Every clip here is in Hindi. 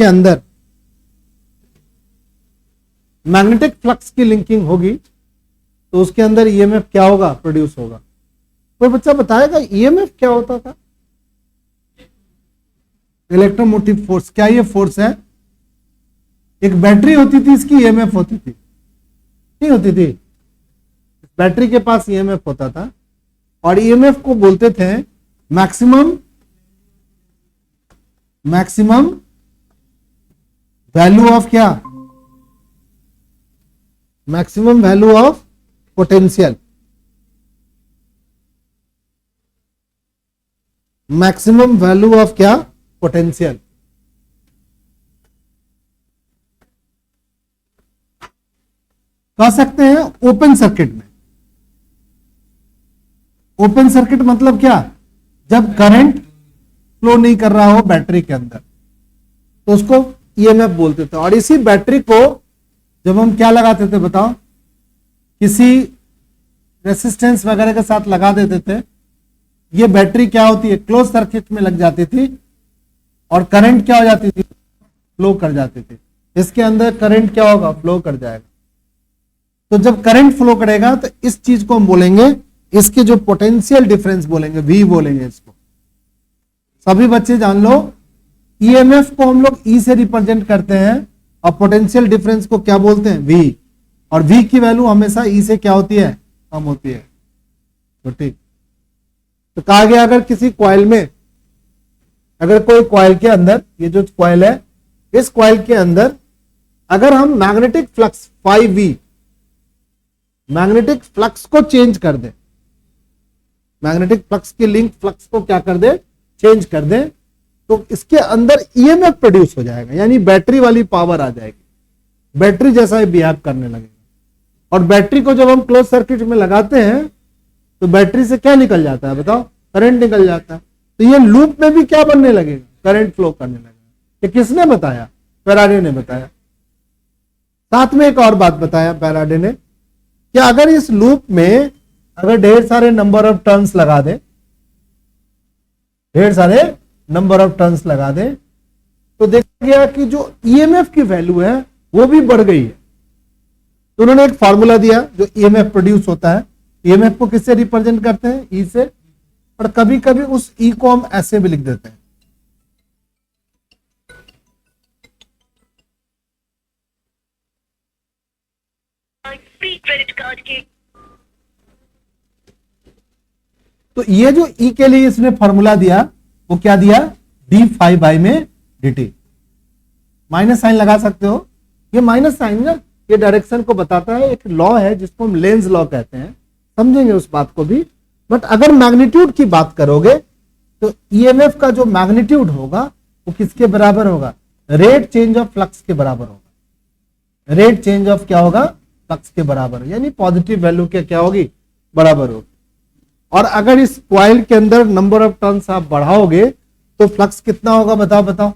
के अंदर मैग्नेटिक फ्लक्स की लिंकिंग होगी तो उसके अंदर ईएमएफ क्या होगा, प्रोड्यूस होगा। कोई बच्चा बताएगा ईएमएफ क्या होता था? Electromotive force. क्या ये फोर्स है? एक बैटरी होती थी, इसकी ईएमएफ होती थी, नहीं होती थी? बैटरी के पास ईएमएफ होता था और ईएमएफ को बोलते थे मैक्सिमम वैल्यू ऑफ क्या? Maximum value of potential. Maximum value of क्या? पोटेंशियल। कह सकते हैं ओपन सर्किट में। ओपन सर्किट मतलब क्या? जब करंट फ्लो नहीं कर रहा हो बैटरी के अंदर तो उसको ईएमएफ बोलते थे। और इसी बैटरी को जब हम क्या लगाते थे बताओ, किसी रेसिस्टेंस वगैरह के साथ लगा देते थे, ये बैटरी क्या होती है, क्लोज सर्किट में लग जाती थी और करंट क्या हो जाती थी, फ्लो कर जाती थी। इसके अंदर करंट क्या होगा, फ्लो कर जाएगा। तो जब करंट फ्लो करेगा तो इस चीज को हम बोलेंगे, इसके जो पोटेंशियल डिफरेंस बोलेंगे, वी बोलेंगे इसको। सभी बच्चे जान लो, ईएमएफ को हम लोग ई से रिप्रेजेंट करते हैं और पोटेंशियल डिफरेंस को क्या बोलते हैं, वी। और वी की वैल्यू हमेशा ई से क्या होती है, कम होती है। तो ठीक, तो कहा गया अगर किसी कॉइल में, अगर कोई कॉइल के अंदर, ये जो कॉइल है, इस कॉइल के अंदर अगर हम magnetic flux 5V, magnetic flux को चेंज कर दे, मैग्नेटिक फ्लक्स की लिंक फ्लक्स को क्या कर दे, चेंज कर दे, तो इसके अंदर ईएमएफ प्रोड्यूस हो जाएगा, यानी बैटरी वाली पावर आ जाएगी, बैटरी जैसा ही बिहेव करने लगेगा। और बैटरी को जब हम क्लोज सर्किट में लगाते हैं तो बैटरी से क्या निकल जाता है बताओ, करंट निकल जाता है। तो ये लूप में भी क्या बनने लगेगा, करंट फ्लो करने लगेगा। ये किसने बताया, फैराडे ने बताया। साथ में एक और बात बताया फैराडे ने, कि अगर इस लूप में अगर ढेर सारे नंबर ऑफ टर्न्स लगा दे, ढेर सारे नंबर ऑफ टर्न्स लगा दे, तो देखा गया कि जो ईएमएफ की वैल्यू है वो भी बढ़ गई है। तो उन्होंने एक फॉर्मूला दिया जो ईएमएफ प्रोड्यूस होता है। ईएमएफ को किससे रिप्रेजेंट करते हैं, ई से। और कभी कभी उस ई को हम ऐसे भी लिख देते हैं, क्रेडिट कार्ड के। तो ये जो ई के लिए इसने फॉर्मूला दिया वो क्या दिया, d5 में dt। माइनस साइन लगा सकते हो, ये माइनस साइन ना ये डायरेक्शन को बताता है। एक लॉ है जिसको हम लेंज लॉ कहते हैं, समझेंगे उस बात को भी। बट अगर मैग्नीट्यूड की बात करोगे तो ईएमएफ का जो मैग्नीट्यूड होगा वो किसके बराबर होगा, रेट चेंज ऑफ फ्लक्स के बराबर होगा। रेट चेंज ऑफ क्या होगा, फ्लक्स के बराबर, यानी पॉजिटिव वैल्यू के क्या होगी, बराबर होगी। और अगर इस कॉइल के अंदर नंबर ऑफ टर्न्स आप बढ़ाओगे तो फ्लक्स कितना होगा बताओ बताओ,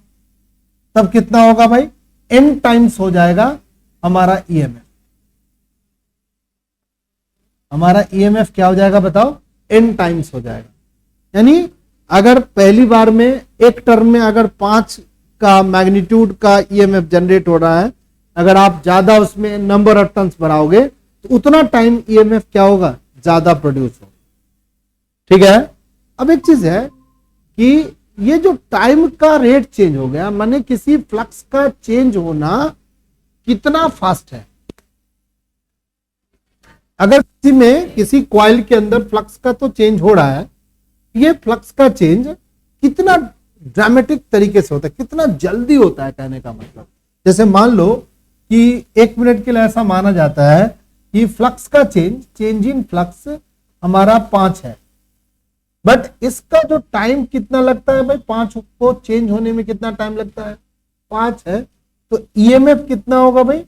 तब कितना होगा भाई, n टाइम्स हो जाएगा हमारा ईएमएफ। हमारा ईएमएफ क्या हो जाएगा बताओ, n टाइम्स हो जाएगा। यानी अगर पहली बार में एक टर्म में अगर 5 का मैग्नीट्यूड का ईएमएफ जनरेट हो रहा है, अगर आप ज्यादा उसमें नंबर ऑफ टर्न्स बढ़ाओगे तो उतना टाइम ईएमएफ क्या होगा, ज्यादा प्रोड्यूस होगा। ठीक है। अब एक चीज है कि ये जो टाइम का रेट चेंज हो गया, माने किसी फ्लक्स का चेंज होना कितना फास्ट है। अगर किसी में, किसी कॉइल के अंदर फ्लक्स का तो चेंज हो रहा है, ये फ्लक्स का चेंज कितना ड्रामेटिक तरीके से होता है, कितना जल्दी होता है, कहने का मतलब। जैसे मान लो कि 1 मिनट के लिए ऐसा माना जाता है कि फ्लक्स का चेंज इन फ्लक्स हमारा 5 है, बट इसका जो टाइम कितना लगता है भाई, 5 को चेंज होने में कितना टाइम लगता है, 5 है। तो ईएमएफ कितना होगा भाई,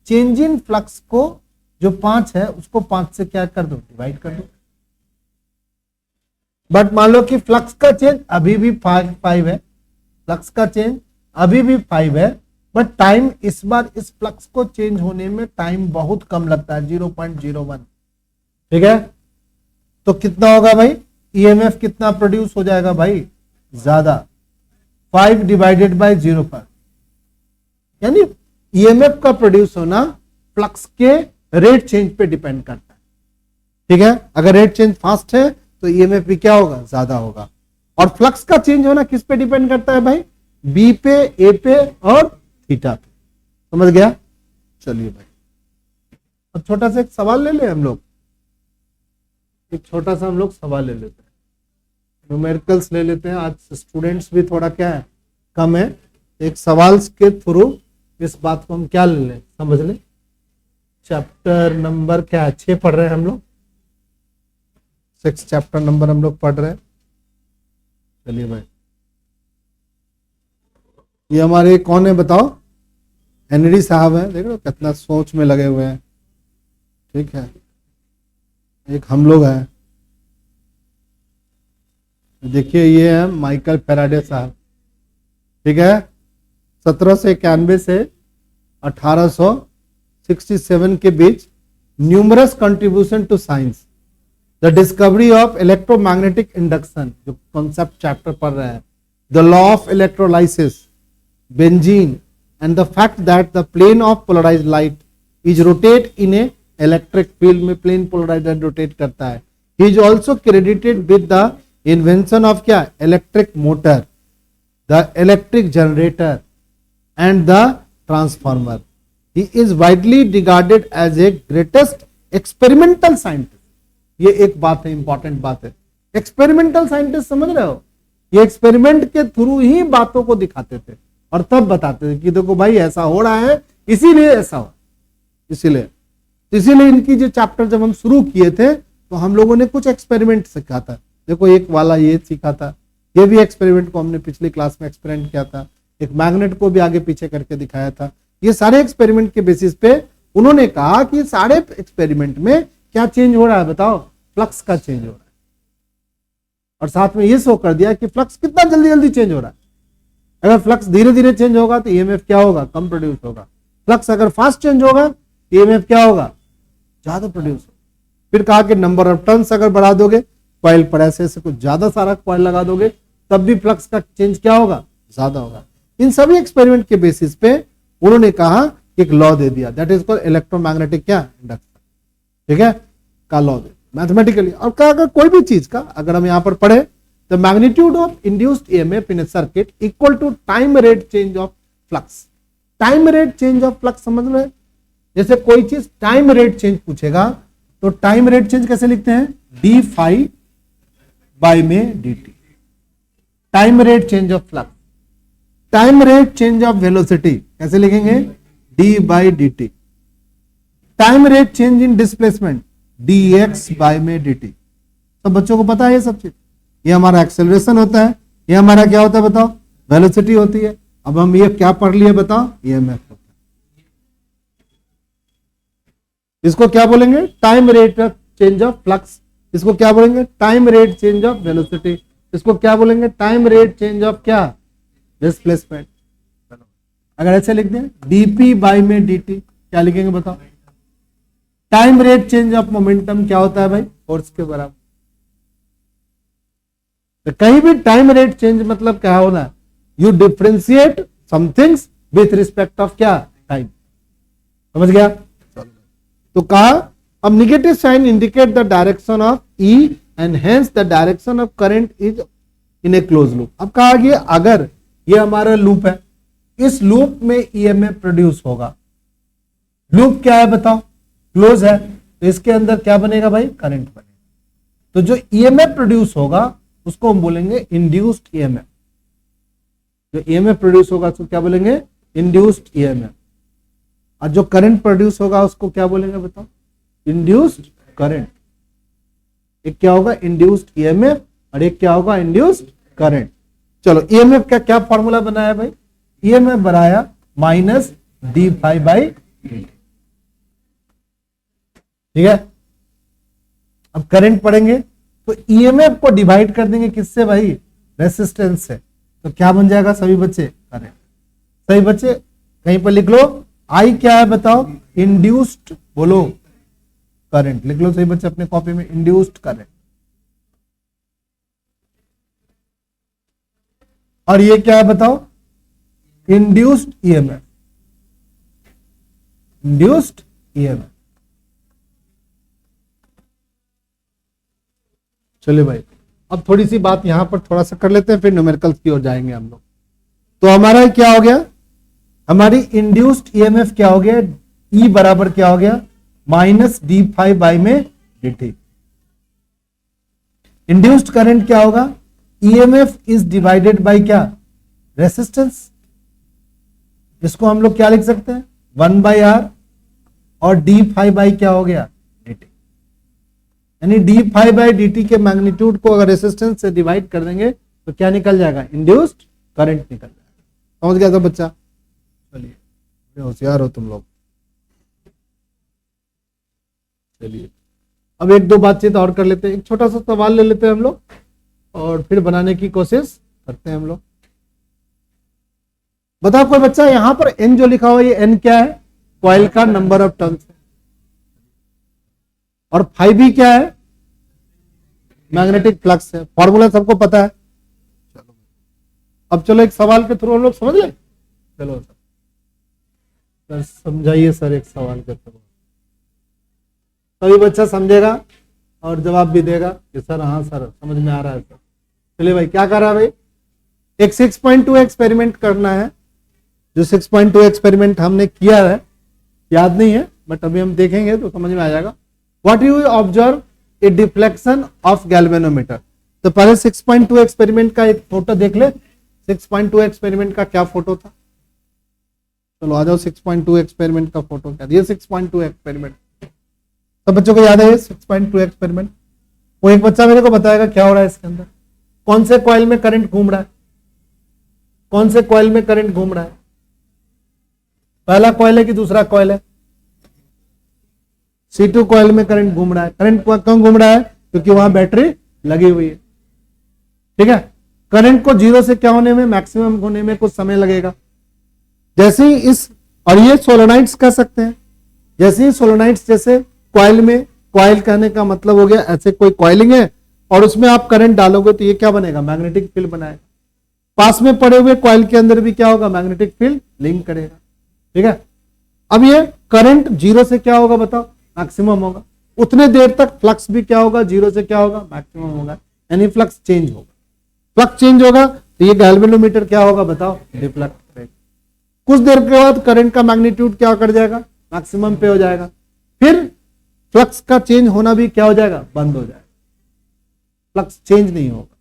चेंज इन फ्लक्स को जो 5 है उसको 5 से क्या कर दो, डिवाइड कर दो। बट मान लो कि फ्लक्स का चेंज अभी भी 5 है, फ्लक्स का चेंज अभी भी 5 है, बट टाइम इस बार इस फ्लक्स को चेंज होने में टाइम बहुत कम लगता है, 0.01। ठीक है। तो कितना होगा भाई, ईएमएफ कितना प्रोड्यूस हो जाएगा भाई, ज्यादा, 5 डिवाइडेड बाय 0 पर यानी ईएमएफ का प्रोड्यूस होना फ्लक्स के रेट चेंज पे डिपेंड करता है। ठीक है, अगर रेट चेंज फास्ट है तो ईएमएफ भी क्या होगा, ज्यादा होगा। और फ्लक्स का चेंज होना किस पे डिपेंड करता है भाई, बी पे, ए पे और थीटा पे। समझ गया? चलिए भाई, अब छोटा सा एक सवाल ले ले हम लोग, एक छोटा सा हम लोग सवाल ले लेते हैं, न्यूमेरिकल्स ले लेते हैं। आज स्टूडेंट्स भी थोड़ा क्या है, कम है। एक सवाल के थ्रू इस बात को हम क्या ले लें, समझ लें। चैप्टर नंबर क्या है, 6 पढ़ रहे हैं हम लोग, 6 चैप्टर नंबर हम लोग पढ़ रहे हैं। चलिए भाई, ये हमारे कौन है बताओ, एनडी साहब है, देख लो कितना सोच में लगे हुए हैं। ठीक है, एक हम लोग हैं, देखिए ये है माइकल फैराडे साहब। ठीक है, 1791 से 1867 के बीच numerous contribution to science, the discovery of electromagnetic induction, जो कॉन्सेप्ट चैप्टर पढ़ रहे हैं, the law of electrolysis, benzene, and the fact that the plane of polarized light is rotate in a electric field में प्लेन पोलराइज्ड रोटेट करता है। He is also credited with the invention of क्या, electric motor, the electric generator and the transformer. He is widely regarded as a greatest experimental scientist. ये एक बात है, इंपॉर्टेंट बात है, एक्सपेरिमेंटल साइंटिस्ट, समझ रहे हो, ये एक्सपेरिमेंट के थ्रू ही बातों को दिखाते थे और तब बताते थे कि देखो भाई ऐसा हो रहा है, इसीलिए ऐसा हो, इसीलिए इनकी जो चैप्टर जब हम शुरू किए थे तो हम लोगों ने कुछ एक्सपेरिमेंट सीखा था। देखो एक वाला ये सीखा था, ये भी एक्सपेरिमेंट को हमने पिछली क्लास में एक्सपेरिमेंट किया था, एक मैग्नेट को भी आगे पीछे करके दिखाया था। ये सारे एक्सपेरिमेंट के बेसिस पे उन्होंने कहा कि सारे एक्सपेरिमेंट में क्या चेंज हो रहा है बताओ, फ्लक्स का चेंज हो रहा है। और साथ में ये शो कर दिया कि फ्लक्स कितना जल्दी जल्दी चेंज हो रहा है। अगर फ्लक्स धीरे धीरे चेंज होगा तो ईएमएफ क्या होगा, कम प्रोड्यूस होगा। फ्लक्स अगर फास्ट चेंज होगा तो ईएमएफ क्या होगा, ज्यादा प्रोड्यूस होगा। फिर कहा कि नंबर ऑफ टर्न्स अगर बढ़ा दोगे, कॉइल पर ऐसे कुछ ज्यादा सारा कॉइल लगा दोगे, तब भी फ्लक्स का चेंज क्या होगा, ज्यादा होगा। इन सभी एक्सपेरिमेंट के बेसिस पे उन्होंने कहा कि एक लॉ दे दिया, दैट इज कॉल्ड इलेक्ट्रोमैग्नेटिक क्या, इंडक्शन। ठीक है, का लॉ दे मैथमेटिकली। और कहा अगर कोई भी चीज का अगर हम यहां पर पढ़े, the magnitude of induced EMF in a circuit equal to time rate change of flux. Time rate change of flux समझ रहे, जैसे कोई चीज टाइम रेट चेंज पूछेगा तो टाइम रेट चेंज कैसे लिखते हैं, डी फाई बाई में dt। Time rate change of flux, time rate change of velocity कैसे लिखेंगे, d by dt। Time rate change in displacement dx by में dt। तो बच्चों को पता है ये सब चीज, ये हमारा एक्सेलरेशन होता है, ये हमारा क्या होता है बताओ, वेलोसिटी होती है। अब हम ये क्या पढ़ लिए बताओ, ईएमएफ होता है। इसको क्या बोलेंगे, time rate of change of flux. इसको क्या बोलेंगे, time rate change of velocity. इसको क्या बोलेंगे, टाइम रेट चेंज ऑफ क्या, डिस्प्लेसमेंट। अगर ऐसे लिख दें dp बाई में dt, क्या लिखेंगे बताओ। Time rate change of momentum क्या होता है भाई, फोर्स के बराबर। तो कहीं भी टाइम रेट चेंज मतलब क्या होना, you differentiate somethings with respect of क्या, टाइम। समझ गया? तो कहा अब negative sign indicate the direction of E and hence the direction of current is in a close loop. अब कहा गया अगर ये हमारा लूप है, इस लूप में ईएमएफ प्रोड्यूस होगा। लूप क्या है बताओ, क्लोज है, तो इसके अंदर क्या बनेगा भाई, करंट बनेगा। तो जो ईएमएफ प्रोड्यूस होगा उसको हम बोलेंगे इंड्यूस्ड ईएमएफ। जो ईएमएफ प्रोड्यूस होगा उसको क्या बोलेंगे, इंड्यूस्ड ईएमएफ। और जो करंट प्रोड्यूस होगा उसको क्या बोलेंगे बताओ, इंड्यूस्ड करंट। एक क्या होगा, इंड्यूस्ड ईएमएफ, और एक क्या होगा, इंड्यूस्ड करंट। चलो ईएमएफ का क्या फॉर्मूला बनाया भाई, ईएमएफ बनाया minus d phi by dt। ठीक है, अब करंट पढ़ेंगे तो ईएमएफ को डिवाइड कर देंगे किससे भाई, रेसिस्टेंस से। तो क्या बन जाएगा सभी बच्चे, करंट। सही बच्चे कहीं पर लिख लो, आई क्या है बताओ, इंड्यूस्ड बोलो करंट। लिख लो सही बच्चे अपने कॉपी में, इंड्यूस्ड करंट। और ये क्या है बताओ, इंड्यूस्ड ईएमएफ। Induced EMF. चलिए भाई, अब थोड़ी सी बात यहां पर थोड़ा सा कर लेते हैं, फिर न्यूमेरिकल्स की ओर जाएंगे हम लोग। तो हमारा क्या हो गया, हमारी इंड्यूस्ड ईएमएफ क्या हो गया, ई बराबर क्या हो गया, माइनस डी फाइव बाई में dt। इंड्यूस्ड करंट क्या होगा, ईएमएफ इज डिवाइडेड बाय क्या, रेसिस्टेंस। इसको हम लोग क्या लिख सकते हैं, 1/r, और डी फाइव बाई क्या हो गया, dt। यानी डी फाइव बाई dt के मैग्नीट्यूड को अगर रेसिस्टेंस से डिवाइड कर देंगे तो क्या निकल जाएगा, इंड्यूस्ड करंट निकल जाएगा। समझ गया था बच्चा? चलिए होशियार हो तुम लोग। चलिए अब एक दो बातचीत और कर लेते हैं, एक छोटा सा सवाल ले लेते हैं हम लोग और फिर बनाने की कोशिश करते हैं हम लोग। बताओ कोई बच्चा, यहां पर n जो लिखा हुआ है, ये n क्या है, कॉइल का नंबर ऑफ टर्न्स, और फाइव भी क्या है, मैग्नेटिक फ्लक्स है। फॉर्मूला सबको पता है। चलो अब चलो एक सवाल के थ्रू हम लोग समझ ले। चलो सर समझाइए सर, एक सवाल के थ्रू तभी बच्चा समझेगा और जवाब भी देगा कि सर हाँ सर समझ में आ रहा है सर। चलिए भाई, क्या कर रहा है भाई, एक 6.2 एक्सपेरिमेंट करना है। जो 6.2 एक्सपेरिमेंट हमने किया है याद नहीं है, बट अभी हम देखेंगे तो समझ में आ जाएगा। What you observe a deflection of galvanometer. तो पहले 6.2 एक्सपेरिमेंट का एक फोटो देख ले। 6.2 एक्सपेरिमेंट का क्या फोटो था, चलो आ जाओ। 6.2 एक्सपेरिमेंट का फोटो क्या, ये 6.2 एक्सपेरिमेंट तो बच्चों को याद है 6.2 एक्सपेरिमेंट। वो एक बच्चा मेरे को बताएगा क्या हो रहा है इसके अंदर, कौन से कॉइल में करंट घूम रहा है, कौन से कॉइल में करंट घूम रहा है, पहला कॉइल है कि दूसरा कॉइल है, C2 कॉइल में करंट घूम रहा है। करंट क्यों घूम रहा है, क्योंकि वहां बैटरी लगी हुई है। ठीक है, करंट को जीरो से क्या होने में, मैक्सिमम होने में कुछ समय लगेगा। जैसे ही इस, और ये सोलोनाइड्स कह सकते हैं, जैसे ही सोलोनाइड्स, जैसे कॉइल में, कॉइल कहने का मतलब हो गया ऐसे कोई कॉइलिंग है और उसमें आप करंट डालोगे तो ये क्या बनेगा, मैग्नेटिक फील्ड बनाएगा। पास में पड़े हुए कॉइल के अंदर भी क्या होगा, मैग्नेटिक फील्ड लिंक करेगा। ठीक है, अब ये करंट जीरो से क्या होगा बताओ, मैक्सिमम होगा। उतने देर तक फ्लक्स भी क्या होगा, जीरो से क्या होगा, मैक्सिमम होगा, यानी फ्लक्स चेंज होगा। फ्लक्स चेंज होगा तो ये गैल्वेनोमीटर क्या होगा बताओ, डिफ्लेक्ट करेगा। कुछ देर के बाद करंट का मैग्नीट्यूड क्या कर जाएगा, मैक्सिमम पे हो जाएगा। फिर फ्लक्स का चेंज होना भी क्या हो जाएगा, बंद हो जाएगा, फ्लक्स चेंज नहीं होगा।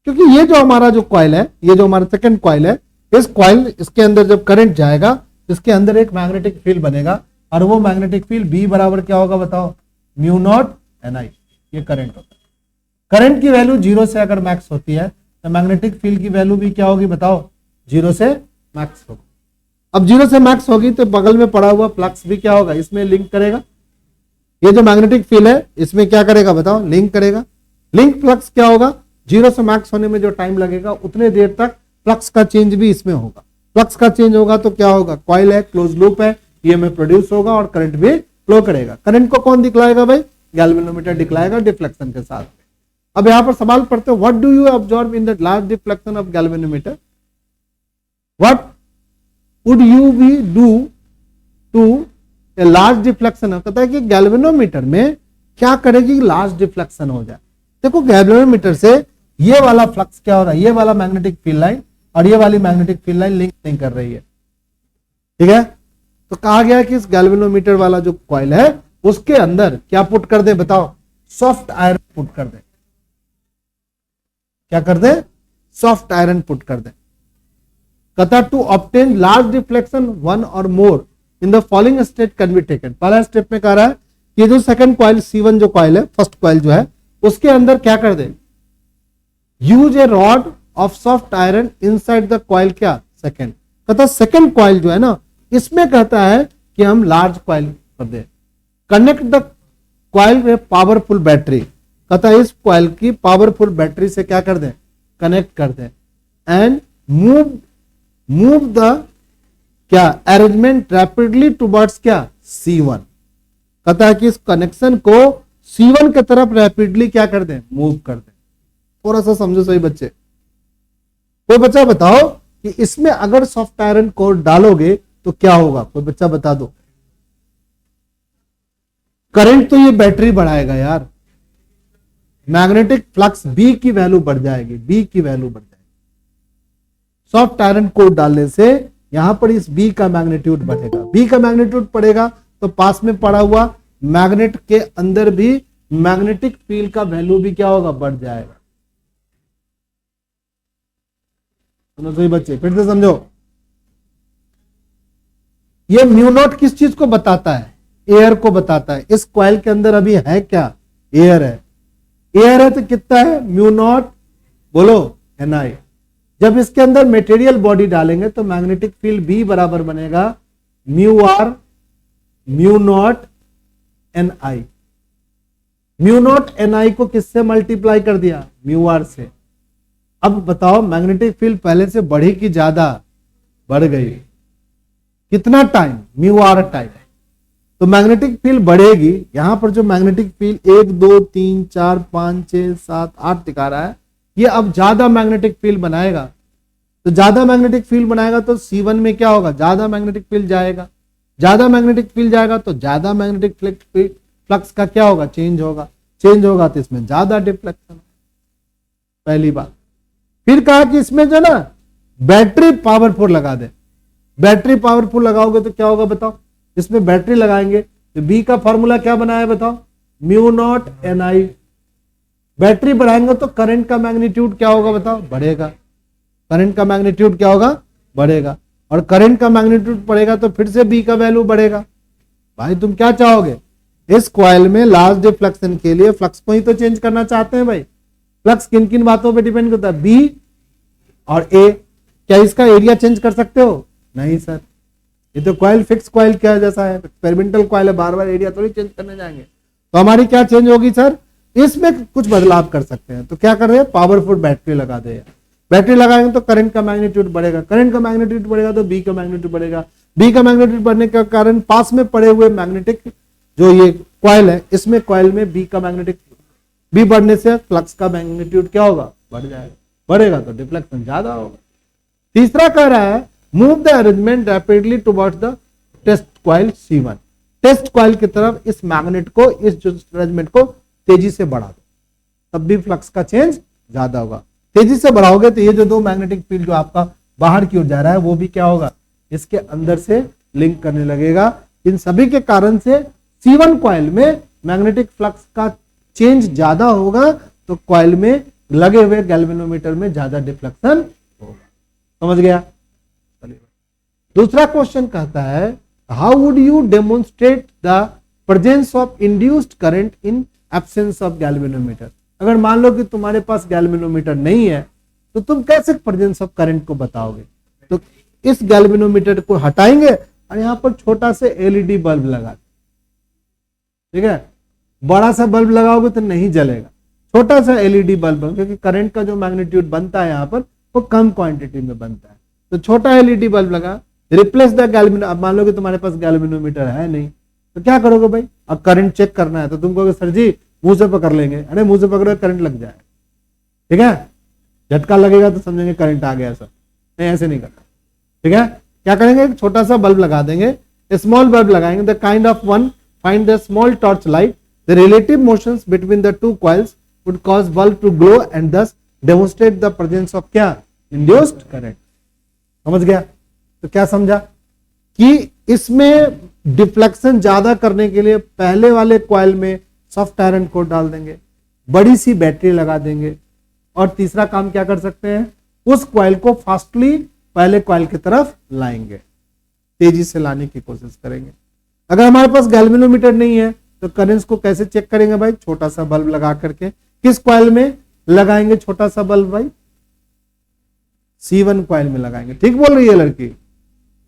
क्योंकि ये जो हमारा जो कॉइल है, ये जो हमारा सेकंड कॉइल है, इस कॉइल, इसके अंदर जब करंट जाएगा इसके अंदर एक मैग्नेटिक फील्ड बनेगा और वो मैग्नेटिक फील्ड B बराबर क्या होगा बताओ, म्यू नॉट NI। ये करंट होता है। करंट की वैल्यू जीरो से अगर मैक्स होती है तो मैग्नेटिक फील्ड की वैल्यू भी क्या होगी बताओ, जीरो से मैक्स होगी। अब जीरो से मैक्स होगी तो बगल में पड़ा हुआ फ्लक्स भी क्या होगा, इसमें लिंक करेगा। ये जो मैग्नेटिक फील्ड है इसमें क्या करेगा बताओ, लिंक करेगा। लिंक फ्लक्स क्या होगा, जीरो से मैक्स होने में जो टाइम लगेगा उतने देर तक फ्लक्स का चेंज भी इसमें होगा। फ्लक्स का चेंज होगा तो क्या होगा, कॉइल है, क्लोज लूप है, ईएमएफ प्रोड्यूस होगा और करंट भी फ्लो करेगा। करंट को कौन दिखलाएगा भाई, गैल्वेनोमीटर दिखलाएगा डिफ्लेक्शन के साथ। अब यहां पर सवाल पढ़ते हो, what do you observe in the large deflection of galvanometer, what would you be do to a large deflection. कहता है कि गैल्वेनोमीटर में क्या करेगी, लार्ज डिफ्लेक्शन हो जाए। देखो गैल्वेनोमीटर से ये वाला फ्लक्स क्या हो रहा है, ये वाला मैग्नेटिक फील्ड लाइन और ये वाली मैग्नेटिक फील्ड लाइन लिंक नहीं कर रही है। ठीक है, तो कहा गया कि इस गैल्वेनोमीटर वाला जो कॉइल है उसके अंदर क्या पुट कर दे बताओ, सॉफ्ट आयरन पुट कर दे। क्या कर दे, सॉफ्ट आयरन पुट कर दे। कहता to obtain large deflection one or more in the following step can be taken. पहला स्टेप में कह रहा है कि जो सेकंड कॉइल C1 जो कॉइल है, फर्स्ट कॉइल जो है, उसके अंदर क्या कर दे, use a rod of soft iron inside the coil क्या, सेकंड। कहता सेकंड कॉइल जो है ना, इसमें कहता है कि हम लार्ज कॉइल कर दे। कनेक्ट द कॉइल में पावरफुल बैटरी। कहता है इस कॉइल की पावरफुल बैटरी से क्या कर दे, कनेक्ट कर दे। एंड मूव द क्या, अरेंजमेंट रैपिडली टुवर्ड्स क्या, C1। कहता है कि इस कनेक्शन को C1 की तरफ रैपिडली क्या कर दे, मूव कर दे। थोड़ा सा समझो सही बच्चे। कोई बच्चा बताओ कि इसमें अगर सॉफ्ट आयरन कोर डालोगे तो क्या होगा, कोई बच्चा बता दो। करंट तो ये बैटरी बढ़ाएगा यार, मैग्नेटिक फ्लक्स बी की वैल्यू बढ़ जाएगी, बी की वैल्यू बढ़ जाएगी। सॉफ्ट आयरन कोर डालने से यहां पर इस बी का मैग्नीट्यूड बढ़ेगा, बी का मैग्नीट्यूड बढ़ेगा तो पास में पड़ा हुआ मैग्नेट के अंदर भी मैग्नेटिक फील्ड का वैल्यू भी क्या होगा, बढ़ जाएगा। सुनो सही बच्चे, फिर से समझो। ये म्यू नॉट किस चीज को बताता है, एयर को बताता है। इस कॉइल के अंदर अभी है क्या, एयर है, एयर है तो कितना है, म्यू नॉट, बोलो Ni। जब इसके अंदर मेटेरियल बॉडी डालेंगे तो मैग्नेटिक फील्ड बी बराबर बनेगा mu R mu naught Ni। Mu naught Ni को किससे मल्टीप्लाई कर दिया, म्यू आर से। अब बताओ मैग्नेटिक फील्ड पहले से बढ़ी कि ज्यादा, बढ़ गई, कितना टाइम, म्यू आर टाइम। तो मैग्नेटिक फील्ड बढ़ेगी, यहां पर जो मैग्नेटिक फील्ड 1 2 3 4 5 6 7 8 दिखा रहा है, ये अब ज्यादा मैग्नेटिक फील्ड बनाएगा। तो ज्यादा मैग्नेटिक फील्ड बनाएगा तो C1 में क्या होगा, ज्यादा मैग्नेटिक फील्ड जाएगा, ज्यादा मैग्नेटिक फील्ड जाएगा तो ज्यादा मैग्नेटिक फ्लक्स का क्या होगा, चेंज होगा, चेंज होगा तो इसमें ज्यादा डिफ्लेक्शन। पहली बात। फिर कहा कि इसमें जो ना बैटरी पावरफुल लगा दे, बैटरी पावरफुल लगाओगे तो क्या होगा बताओ, इसमें बैटरी लगाएंगे तो बी का फॉर्मूला क्या बनाया बताओ, म्यू नॉट Ni। बैटरी बढ़ाएंगे तो करंट का मैग्नीट्यूड क्या होगा बताओ, बढ़ेगा, करंट का मैग्नीट्यूड क्या होगा, बढ़ेगा, और करंट का मैग्नीट्यूड बढ़ेगा तो फिर से बी का वैल्यू बढ़ेगा। भाई तुम क्या चाहोगे, इस कॉइल में लार्ज डिफ्लेक्शन के लिए फ्लक्स को ही तो चेंज करना चाहते हैं भाई। फ्लक्स किन किन बातों पे डिपेंड करता है, बी और ए। क्या इसका एरिया चेंज कर सकते हो, नहीं सर, ये तो कॉइल फिक्स कॉइल क्या जैसा है, एक्सपेरिमेंटल कॉइल है, बार बार एरिया थोड़ी चेंज करने जाएंगे। तो हमारी क्या चेंज होगी सर, इसमें कुछ बदलाव कर सकते हैं। तो क्या कर रहे हैं, पावरफुल बैटरी लगा दे, बैटरी लगाएंगे तो करंट का मैग्नीट्यूड बढ़ेगा, करंट का मैग्नीट्यूड बढ़ेगा तो बी का मैग्नीट्यूड बढ़ेगा, बी का मैग्नीट्यूड बढ़ने का कारण पास में पड़े हुए मैग्नेटिक जो ये कॉइल है, इसमें कॉइल में बी का मैग्नेटिक, बी बढ़ने से फ्लक्स का मैग्नीट्यूड क्या होगा, बढ़ जाएगा, बढ़ेगा तो डिफ्लेक्शन ज्यादा होगा। तीसरा कह रहा है move the arrangement rapidly towards the test coil C1। Test coil की तरफ इस मैग्नेट को, इस जो अरेंजमेंट को तेजी से बढ़ा दो, तब भी फ्लक्स का चेंज ज्यादा होगा। तेजी से बढ़ाओगे तो ये जो दो मैग्नेटिक फील्ड जो आपका बाहर की ओर जा रहा है वो भी क्या होगा, इसके अंदर से लिंक करने लगेगा। इन सभी के कारण से C1 कॉइल में मैग्नेटिक फ्लक्स का चेंज ज्यादा होगा, तो कॉइल में लगे हुए गैल्वेनोमीटर में ज्यादा डिफ्लेक्शन होगा। समझ गया। दूसरा क्वेश्चन कहता है how would you demonstrate the presence of induced current in absence of galvanometer. अगर मान लो कि तुम्हारे पास गैल्वेनोमीटर नहीं है तो तुम कैसे प्रेजेंस ऑफ करंट को बताओगे। तो इस गैल्वेनोमीटर को हटाएंगे और यहां पर छोटा सा एलईडी बल्ब लगा, ठीक है, बड़ा सा बल्ब लगाओगे तो नहीं जलेगा, छोटा सा एलईडी बल्ब, क्योंकि करंट का जो मैग्नीट्यूड बनता है यहाँ पर वो कम क्वांटिटी में बनता है। तो छोटा एलईडी बल्ब लगा, रिप्लेस द गैल्वेनो। अब मान लो कि तुम्हारे पास गैल्वेनोमीटर है नहीं तो क्या करोगे भाई, अब करंट चेक करना है तो तुम कहोगे सर जी मुंह से पकड़ लेंगे, अरे मुंह से पकड़ो करंट लग जाए, ठीक है, झटका लगेगा तो समझेंगे करंट आ गया सर, नहीं ऐसे नहीं करना, ठीक है। क्या करेंगे, एक छोटा सा बल्ब लगा देंगे, स्मॉल बल्ब लगाएंगे, the kind of one find the small torch light, the relative motions between the two coils would cause bulb to glow and thus demonstrate the presence of क्या, इंड्यूस्ड करंट। समझ गया। तो क्या समझा कि इसमें डिफ्लेक्शन ज्यादा करने के लिए पहले वाले कॉइल में सॉफ्ट आयरन कोर डाल देंगे, बड़ी सी बैटरी लगा देंगे, और तीसरा काम क्या कर सकते हैं, उस कॉइल को फास्टली पहले कॉइल की तरफ लाएंगे, तेजी से लाने की कोशिश करेंगे। अगर हमारे पास गैल्वेनोमीटर नहीं है तो करंट्स को कैसे चेक करेंगे भाई, छोटा सा बल्ब लगा करके। किस कॉइल में लगाएंगे छोटा सा बल्ब भाई, C1 कॉइल में लगाएंगे। ठीक बोल रही है लड़की।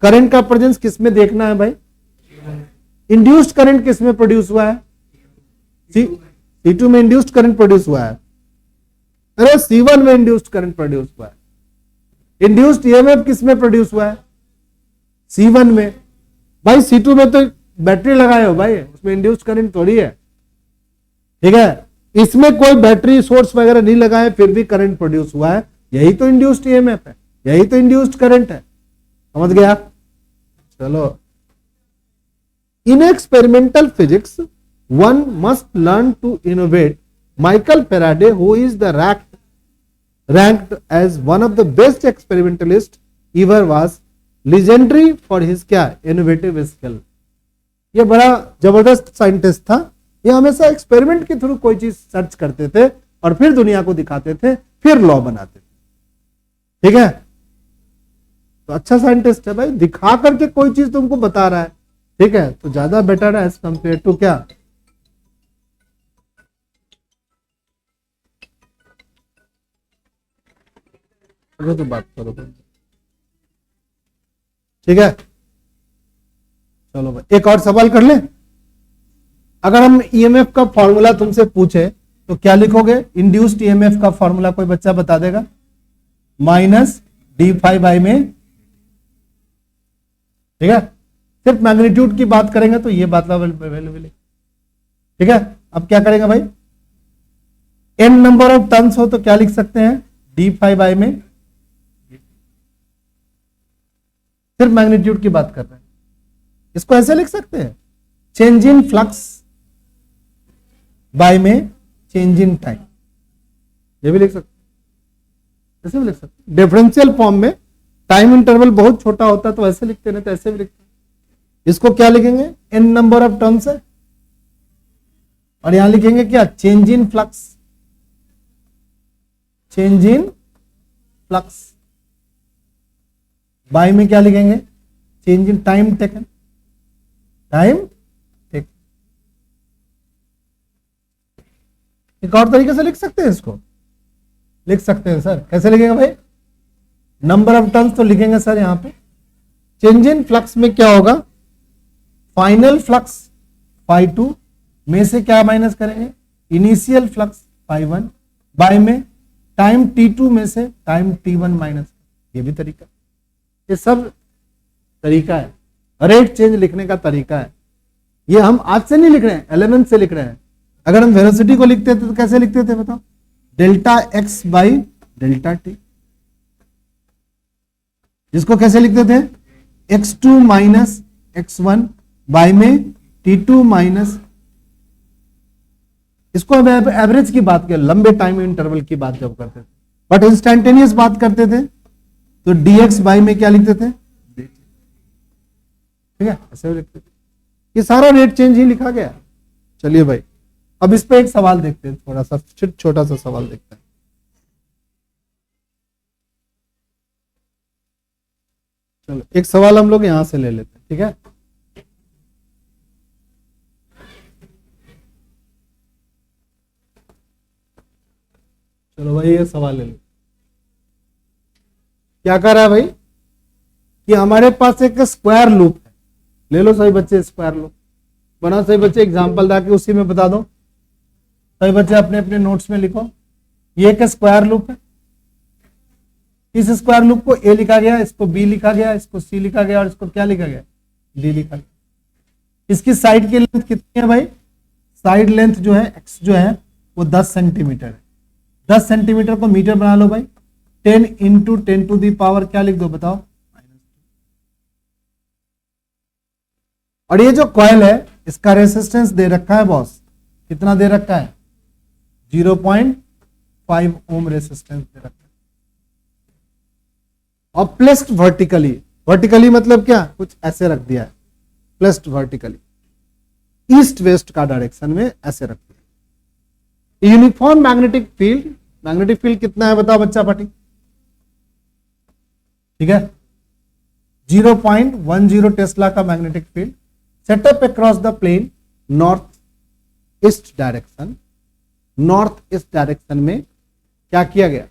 करंट का प्रेजेंस किस में देखना है भाई, इंड्यूस्ड करंट किस में प्रोड्यूस हुआ है, C2 में इंड्यूस्ड करंट प्रोड्यूस हुआ है, अरे C1 में इंड्यूस्ड करंट प्रोड्यूस हुआ है। इंड्यूस्ड ईएमएफ किस में प्रोड्यूस हुआ है, C1 में। भाई C2 में तो बैटरी लगाए हो भाई, उसमें इंड्यूस्ड करंट थोड़ी है, ठीक है। इसमें कोई बैटरी सोर्स वगैरह नहीं लगाए फिर भी करंट प्रोड्यूस हुआ है, यही तो इंड्यूस्ड ईएमएफ है, यही तो इंड्यूस्ड करंट है। समझ गया। चलो, in experimental physics one must learn to innovate. Michael Faraday, who is the ranked as one of the best experimentalists ever, was legendary for his क्या innovative skill. ये बड़ा जबरदस्त साइंटिस्ट था. ये हमेशा एक्सपेरिमेंट के थ्रू कोई चीज सर्च करते थे और फिर दुनिया को दिखाते थे, फिर लॉ बनाते थे. ठीक है, तो अच्छा साइंटिस्ट है भाई, दिखा करके कोई चीज तुमको बता रहा है. ठीक है, तो ज्यादा बेटर है एज कंपेयर टू क्या. तो बात करो. ठीक है, चलो भाई एक और सवाल कर ले. अगर हम ईएमएफ का फॉर्मूला तुमसे पूछे तो क्या लिखोगे? इंड्यूस्ड ईएमएफ का फॉर्मूला कोई बच्चा बता देगा? माइनस d∅ में. ठीक है, सिर्फ मैग्नीट्यूड की बात करेंगे तो ये बात अवेलेबल है. ठीक है, अब क्या करेंगे भाई? n नंबर ऑफ टर्न्स हो तो क्या लिख सकते हैं? d∅ में. सिर्फ मैग्नीट्यूड की बात कर रहे हैं. इसको ऐसे लिख सकते हैं, चेंज इन फ्लक्स बाय में चेंज इन टाइम. ये भी लिख सकते हैं, ऐसे भी लिख सकते हैं. डिफरेंशियल फॉर्म में टाइम इंटरवल बहुत छोटा होता है तो ऐसे लिखते हैं, तो ऐसे भी लिखते हैं. इसको क्या लिखेंगे? n नंबर ऑफ टर्न्स है, और यहां लिखेंगे क्या? Change in flux. Change in flux. By में क्या लिखेंगे? Change in time taken. Time taken. एक और तरीके से लिख सकते हैं इसको. लिख सकते हैं सर, कैसे लिखेंगे भाई? नंबर ऑफ टर्न्स तो लिखेंगे सर यहां पे. चेंज इन फ्लक्स में क्या होगा? फाइनल फ्लक्स φ2 में से क्या माइनस करेंगे? Initial flux φ1. बाय में टाइम t2 में से टाइम t1 माइनस. ये भी तरीका, ये सब तरीका है. रेट चेंज लिखने का तरीका है. ये हम आज से नहीं लिख रहे हैं, 11th से लिख रहे हैं. अगर हम वेलोसिटी को लिखते थे तो कैसे लिखते थे बताओ? Delta x by delta T. जिसको कैसे लिखते थे? x2 माइनस x1 बाय में t2 माइनस. इसको हम एवरेज की बात करें, लंबे टाइम इंटरवल की बात जब करते थे. बट इंस्टेंटेनियस बात करते थे तो dx बाई में क्या लिखते थे? ठीक है, ऐसे लिखते थे. ये सारा रेट चेंज ही लिखा गया. चलिए भाई, अब इस पे एक सवाल देखते हैं, थोड़ा सा छोटा सा सवाल देखते हैं. चलो एक सवाल हम लोग यहां से ले लेते हैं. ठीक है, चलो भाई ये सवाल ले लो. क्या कर रहा है भाई कि हमारे पास एक स्क्वायर लूप है. ले लो सही बच्चे, स्क्वायर लूप बना. सही बच्चे एग्जांपल दाके उसी में बता दो. सही बच्चे अपने अपने नोट्स में लिखो. ये एक स्क्वायर लूप है. इस स्क्वायर लूप को ए लिखा गया, इसको बी लिखा गया, इसको सी लिखा गया और इसको क्या लिखा गया? डी लिखा गया. इसकी साइड की लेंथ कितनी है भाई? साइड लेंथ जो है एक्स जो है वो 10 सेंटीमीटर है. 10 सेंटीमीटर को मीटर बना लो भाई. 10 इंटू 10 टू दी पावर क्या लिख दो बताओ? और ये जो कॉइल है इसका रेसिस्टेंस दे रखा है बॉस. कितना दे रखा है? 0.5 ओम रेसिस्टेंस दे रखा है. और प्लेस्ड वर्टिकली. वर्टिकली मतलब क्या? कुछ ऐसे रख दिया है. प्लेस्ड वर्टिकली ईस्ट वेस्ट का डायरेक्शन में ऐसे रख दिया. Uniform magnetic field. Magnetic field कितना है बताओ बच्चा पार्टी? ठीक है, 0.10 टेस्ला का magnetic field setup across the plane north east direction. North east direction में क्या किया गया?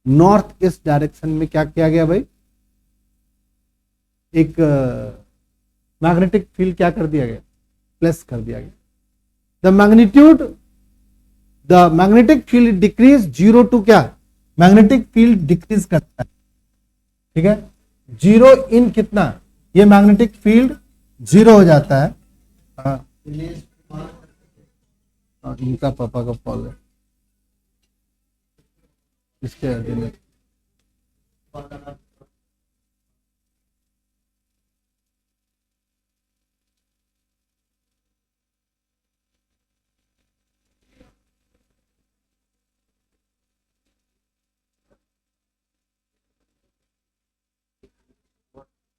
नॉर्थ ईस्ट डायरेक्शन में क्या किया गया भाई? एक मैग्नेटिक फील्ड क्या कर दिया गया? प्लेस कर दिया गया. The magnetic field decrease 0 to क्या? मैग्नेटिक फील्ड डिक्रीज करता है. ठीक है, 0 इन कितना? ये मैग्नेटिक फील्ड 0 हो जाता है. हाँ, इनका पापा का कॉल है. इसके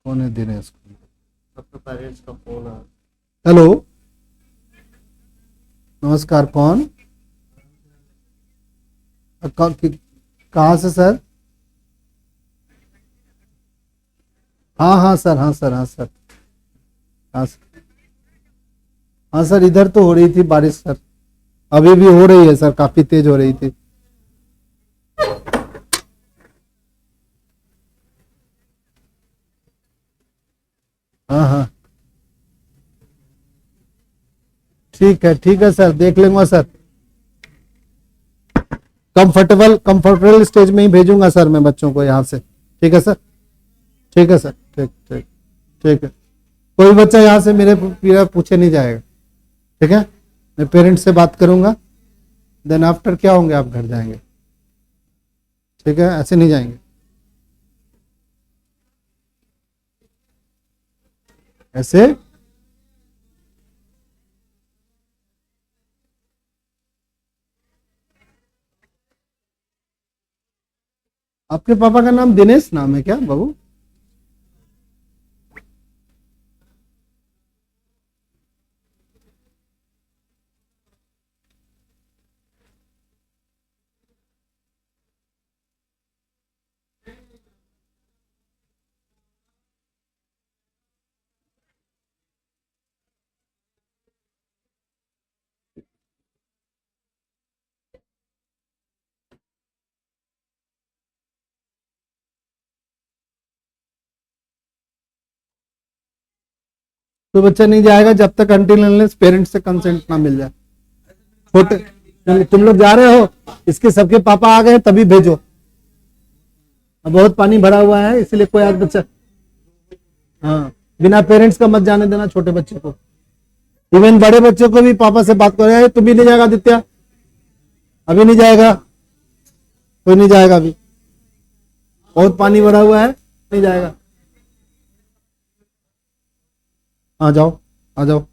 कौन है दिनेश? सबके पेरेंट्स का फोन है। हेलो, नमस्कार, कौन? कहाँ से सर? हाँ हाँ सर, हाँ सर, हाँ सर, हाँ सर, हाँ सर, इधर तो हो रही थी बारिश सर, अभी भी हो रही है सर, काफी तेज हो रही थी। हाँ हाँ, ठीक है सर, देख लेंगे सर। कंफर्टेबल स्टेज में ही भेजूंगा सर मैं बच्चों को यहाँ से। ठीक है सर, ठीक है सर, ठीक ठीक ठीक है। कोई बच्चा यहाँ से मेरे पूछे नहीं जाएगा। ठीक है, मैं पेरेंट्स से बात करूंगा, देन आफ्टर क्या होंगे, आप घर जाएंगे। ठीक है, ऐसे नहीं जाएंगे, ऐसे। आपके पापा का नाम दिनेश नाम है क्या बाबू? तो बच्चा नहीं जाएगा जब तक अनटिल अनलेस पेरेंट्स से कंसेंट ना मिल जाए। छोटे तुम लोग जा रहे हो, इसके सबके पापा आ गए तभी भेजो। अब बहुत पानी भरा हुआ है इसलिए कोई आज बच्चा, हाँ, बिना पेरेंट्स का मत जाने देना छोटे बच्चे को। इवन बड़े बच्चे को भी पापा से बात करो, तुम भी नहीं जाएगा आदित्य? अभी नहीं जाएगा, कोई नहीं जाएगा अभी, बहुत पानी भरा हुआ है, नहीं जाएगा। आ जाओ, आ जाओ।